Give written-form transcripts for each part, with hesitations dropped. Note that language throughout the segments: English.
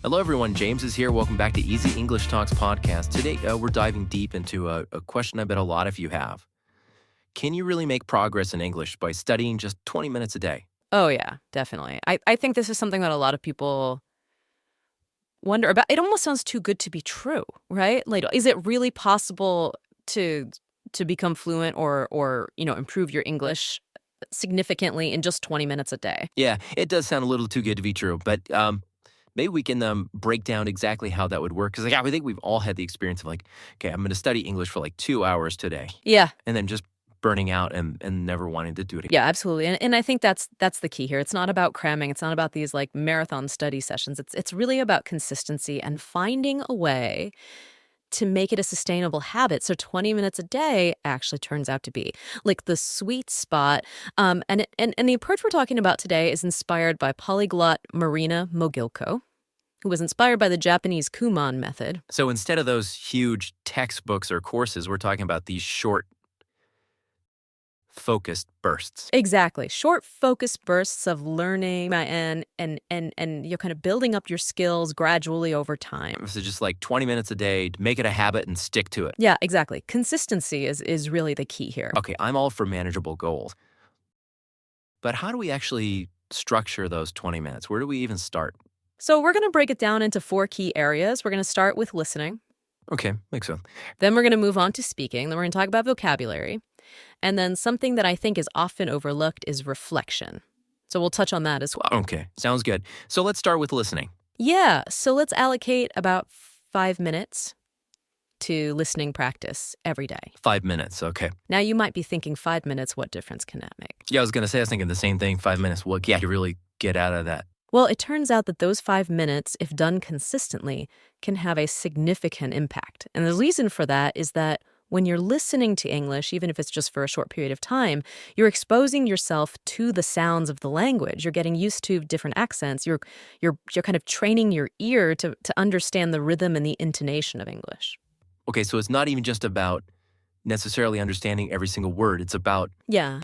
Hello, everyone. James is here. Welcome back to Easy English Talks podcast. Today, we're diving deep into a question I bet a lot of you have. Can you really make progress in English by studying just 20 minutes a day? Oh, yeah, definitely. I think this is something that a lot of people wonder about. It almost sounds too good to be true, right? Like, is it really possible to become fluent or improve your English significantly in just 20 minutes a day? Yeah, it does sound a little too good to be true, but maybe we can break down exactly how that would work. Because I think we've all had the experience of I'm going to study English for 2 hours today. Yeah. And then just burning out and never wanting to do it again. Yeah, absolutely. And I think that's the key here. It's not about cramming. It's not about these marathon study sessions. It's really about consistency and finding a way to make it a sustainable habit. So 20 minutes a day actually turns out to be the sweet spot. And the approach we're talking about today is inspired by polyglot Marina Mogilko, who was inspired by the Japanese Kumon method. So instead of those huge textbooks or courses, we're talking about these short, focused bursts. Exactly. Short, focused bursts of learning and you're kind of building up your skills gradually over time. So just 20 minutes a day, make it a habit and stick to it. Yeah, exactly. Consistency is really the key here. Okay, I'm all for manageable goals. But how do we actually structure those 20 minutes? Where do we even start? So we're going to break it down into 4 key areas. We're going to start with listening. Okay, makes sense. Then we're going to move on to speaking. Then we're going to talk about vocabulary. And then something that I think is often overlooked is reflection. So we'll touch on that as well. Okay, sounds good. So let's start with listening. Yeah, so let's allocate about 5 minutes to listening practice every day. 5 minutes, okay. Now you might be thinking 5 minutes, what difference can that make? Yeah, I was thinking the same thing, 5 minutes. What can you really get out of that? Well, it turns out that those 5 minutes, if done consistently, can have a significant impact. And the reason for that is that when you're listening to English, even if it's just for a short period of time, you're exposing yourself to the sounds of the language. You're getting used to different accents. You're kind of training your ear to understand the rhythm and the intonation of English. Okay, so it's not even just about necessarily understanding every single word. It's about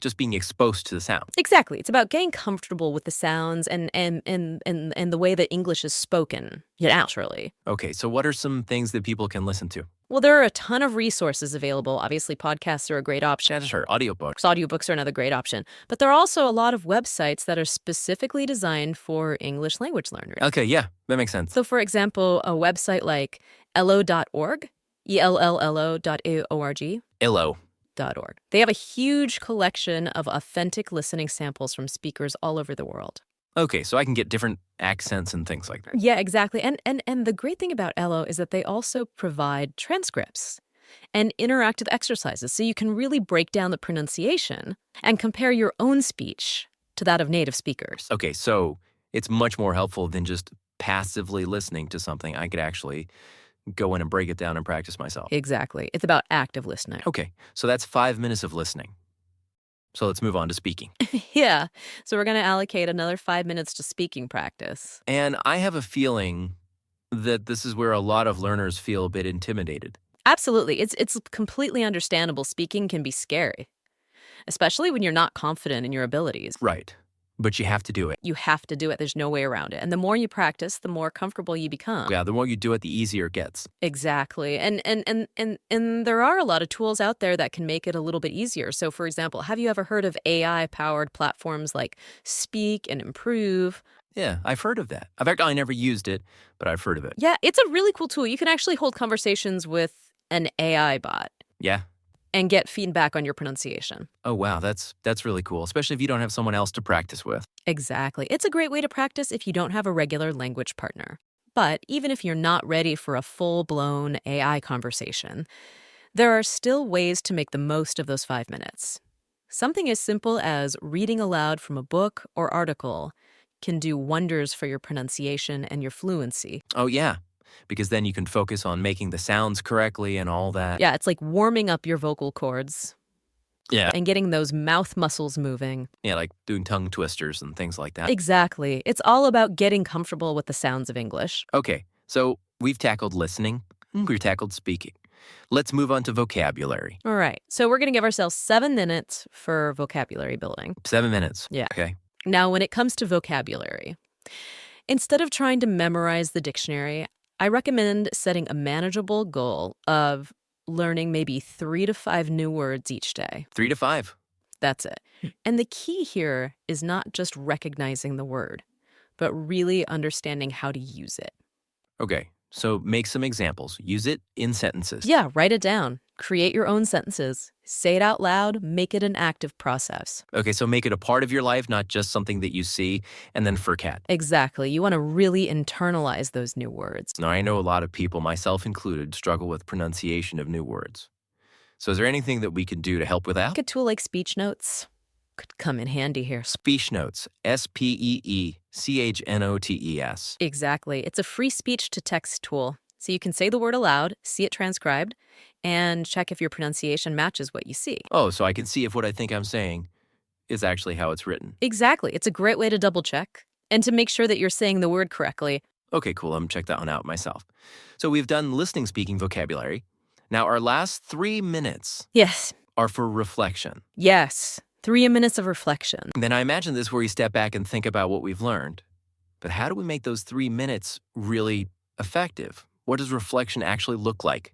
just being exposed to the sounds. Exactly. It's about getting comfortable with the sounds and the way that English is spoken naturally. Okay, so what are some things that people can listen to? Well, there are a ton of resources available. Obviously, podcasts are a great option. Yeah, sure. Audiobooks. Audiobooks are another great option. But there are also a lot of websites that are specifically designed for English language learners. Okay, yeah, that makes sense. So, for example, a website like ello.org, ELLO.org. Illo.org. They have a huge collection of authentic listening samples from speakers all over the world. Okay, so I can get different accents and things like that. Yeah, exactly. And the great thing about Ello is that they also provide transcripts and interactive exercises. So you can really break down the pronunciation and compare your own speech to that of native speakers. Okay, so it's much more helpful than just passively listening to something. I could actually go in and break it down and practice myself. Exactly. It's about active listening. Okay, so that's 5 minutes of listening. So let's move on to speaking. Yeah. So we're going to allocate another 5 minutes to speaking practice. And I have a feeling that this is where a lot of learners feel a bit intimidated. Absolutely. It's completely understandable. Speaking can be scary, especially when you're not confident in your abilities. Right. But you have to do it. You have to do it. There's no way around it. And the more you practice, the more comfortable you become. Yeah, the more you do it, the easier it gets. Exactly. And there are a lot of tools out there that can make it a little bit easier. So, for example, have you ever heard of AI-powered platforms like Speak and Improve? Yeah, I've heard of that. In fact, I never used it, but I've heard of it. Yeah, it's a really cool tool. You can actually hold conversations with an AI bot. Yeah. And get feedback on your pronunciation. Oh, wow. That's really cool, especially if you don't have someone else to practice with. Exactly. It's a great way to practice if you don't have a regular language partner. But even if you're not ready for a full-blown AI conversation, there are still ways to make the most of those 5 minutes. Something as simple as reading aloud from a book or article can do wonders for your pronunciation and your fluency. Oh, yeah. Because then you can focus on making the sounds correctly and all that. Yeah, it's like warming up your vocal cords. Yeah. And getting those mouth muscles moving. Yeah, like doing tongue twisters and things like that. Exactly. It's all about getting comfortable with the sounds of English. Okay, so we've tackled listening, we've tackled speaking. Let's move on to vocabulary. All right. So we're going to give ourselves 7 minutes for vocabulary building. 7 minutes. Yeah. Okay. Now, when it comes to vocabulary, Instead of trying to memorize the dictionary, I recommend setting a manageable goal of learning maybe 3 to 5 new words each day. 3 to 5. That's it. And the key here is not just recognizing the word, but really understanding how to use it. Okay, so make some examples. Use it in sentences. Yeah, write it down. Create your own sentences. Say it out loud. Make it an active process. Okay, so make it a part of your life, not just something that you see and then forget. Exactly. You want to really internalize those new words. Now, I know a lot of people, myself included, struggle with pronunciation of new words. So is there anything that we can do to help with that? A tool like speech notes could come in handy here. Speech Notes, SPEECHNOTES. Exactly. It's a free speech-to-text tool. So you can say the word aloud, see it transcribed, and check if your pronunciation matches what you see. Oh, so I can see if what I think I'm saying is actually how it's written. Exactly. It's a great way to double-check and to make sure that you're saying the word correctly. Okay, cool. I'm going to check that one out myself. So we've done listening, speaking, vocabulary. Now, our last 3 minutes Yes. are for reflection. Yes. 3 minutes of reflection. Then I imagine this is where we step back and think about what we've learned. But how do we make those 3 minutes really effective? What does reflection actually look like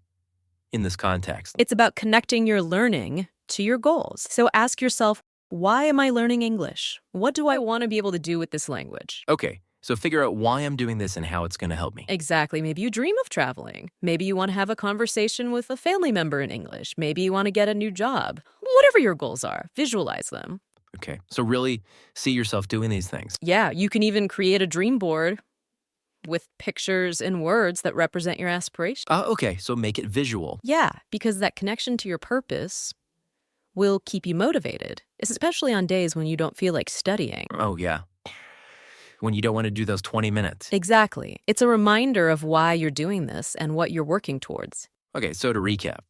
in this context? It's about connecting your learning to your goals. So ask yourself, why am I learning English? What do I want to be able to do with this language? Okay, so figure out why I'm doing this and how it's going to help me. Exactly. Maybe you dream of traveling. Maybe you want to have a conversation with a family member in English. Maybe you want to get a new job. Whatever your goals are, visualize them. Okay, so really see yourself doing these things. Yeah, you can even create a dream board with pictures and words that represent your aspiration. Okay, so make it visual. Yeah, because that connection to your purpose will keep you motivated, especially on days when you don't feel like studying. Oh, yeah. When you don't want to do those 20 minutes. Exactly. It's a reminder of why you're doing this and what you're working towards. Okay, so to recap,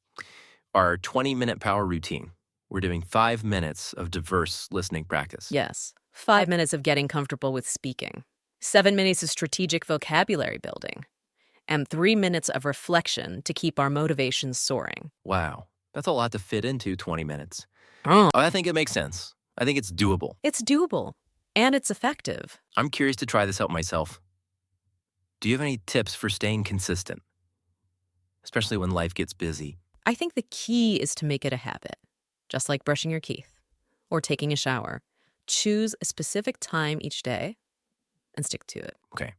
our 20-minute power routine, we're doing 5 minutes of diverse listening practice. Yes. 5 minutes of getting comfortable with speaking. 7 minutes of strategic vocabulary building. And 3 minutes of reflection to keep our motivations soaring. Wow, that's a lot to fit into 20 minutes. Oh. I think it makes sense. I think it's doable. It's doable. And it's effective. I'm curious to try this out myself. Do you have any tips for staying consistent, especially when life gets busy? I think the key is to make it a habit, just like brushing your teeth or taking a shower. Choose a specific time each day and stick to it. Okay,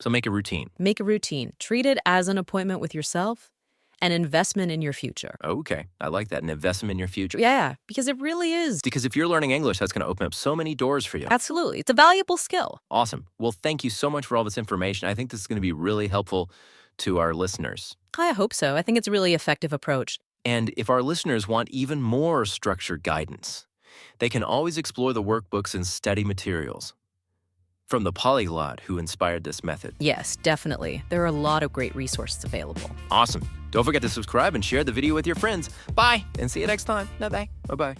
so make a routine. Make a routine. Treat it as an appointment with yourself, an investment in your future. Okay, I like that, an investment in your future. Yeah, because it really is. Because if you're learning English, that's going to open up so many doors for you. Absolutely. It's a valuable skill. Awesome. Well, thank you so much for all this information. I think this is going to be really helpful to our listeners. I hope so. I think it's a really effective approach. And if our listeners want even more structured guidance, they can always explore the workbooks and study materials from the polyglot who inspired this method. Yes, definitely. There are a lot of great resources available. Awesome. Don't forget to subscribe and share the video with your friends. Bye, and see you next time. Bye-bye. Bye-bye.